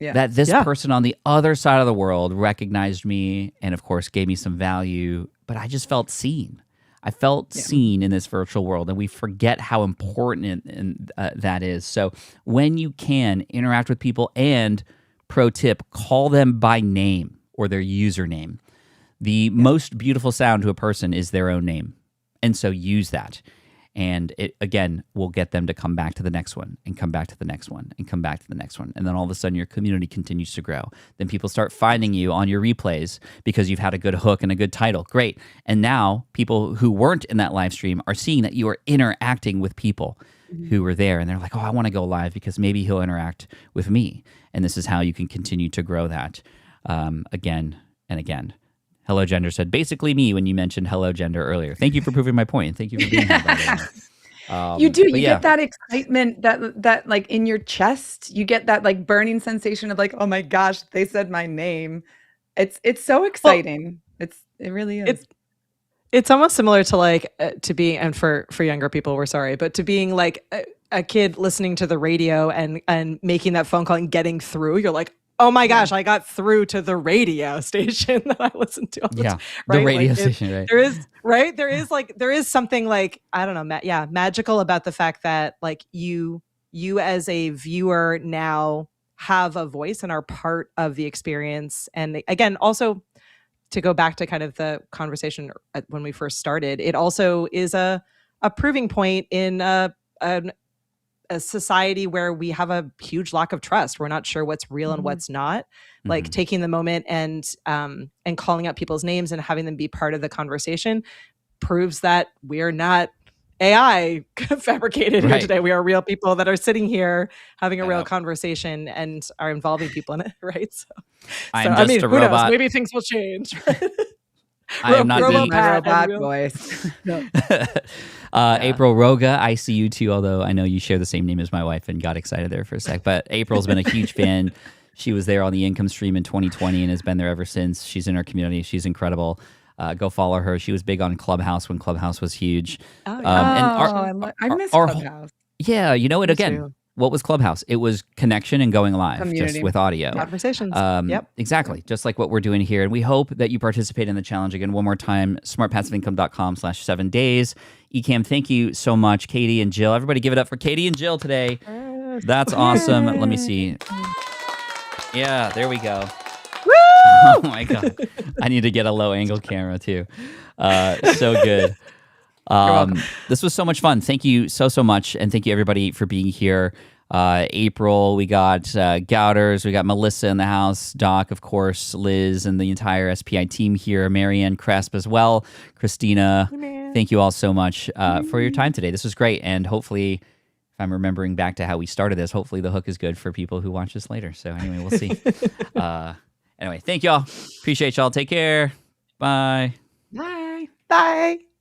that this person on the other side of the world recognized me and, of course, gave me some value. But I just felt seen. I felt seen in this virtual world, and we forget how important that is. So when you can, interact with people, and pro tip, call them by name or their username. The most beautiful sound to a person is their own name. And so use that. And it, again, will get them to come back to the next one and come back to the next one and come back to the next one. And then all of a sudden your community continues to grow. Then people start finding you on your replays because you've had a good hook and a good title. Great. And now people who weren't in that live stream are seeing that you are interacting with people who were there. And they're like, oh, I want to go live because maybe he'll interact with me. And this is how you can continue to grow that again and again. Hello Gender said, basically me when you mentioned Hello Gender earlier. Thank you for proving my point. Thank you for being here, by the way. You do. You get that excitement that like in your chest. You get that like burning sensation of like, oh my gosh, they said my name. It's so exciting. Well, it really is. It's almost similar to like to being, and for younger people, we're sorry, but to being like a kid listening to the radio and making that phone call and getting through. You're like, oh my gosh, I got through to the radio station that I listened to all the time. Right? The radio station, right? There is something like, I don't know, magical about the fact that like you as a viewer now have a voice and are part of the experience. And again, also to go back to kind of the conversation when we first started, it also is a proving point in a society where we have a huge lack of trust. We're not sure what's real and what's not. Like taking the moment and calling out people's names and having them be part of the conversation proves that we're not AI fabricated here today. We are real people that are sitting here having a real conversation and are involving people in it, right? So I mean, who knows? Maybe things will change. I am not my robot voice. April Roga, I see you too, although I know you share the same name as my wife and got excited there for a sec. But April's been a huge fan. She was there on the Ecamm stream in 2020 and has been there ever since. She's in our community. She's incredible. Go follow her. She was big on Clubhouse when Clubhouse was huge. I miss Clubhouse. Yeah, you know it again. What was Clubhouse? It was connection and going live, community. Just with audio. Conversations. Exactly. Just like what we're doing here. And we hope that you participate in the challenge. Again, one more time, smartpassiveincome.com/7 days. Ecamm, thank you so much, Katie and Jill. Everybody give it up for Katie and Jill today. That's awesome. Let me see. Yeah, there we go. Woo! Oh my God. I need to get a low angle camera too. So good. This was so much fun. Thank you so much. And thank you everybody for being here. April, we got Gouters, we got Melissa in the house, Doc, of course, Liz, and the entire SPI team here, Marianne Cresp as well, Christina, thank you all so much for your time today. This was great. And hopefully, if I'm remembering back to how we started this, hopefully the hook is good for people who watch this later. So anyway, we'll see. Anyway, thank y'all. Appreciate y'all. Take care. Bye. Bye. Bye.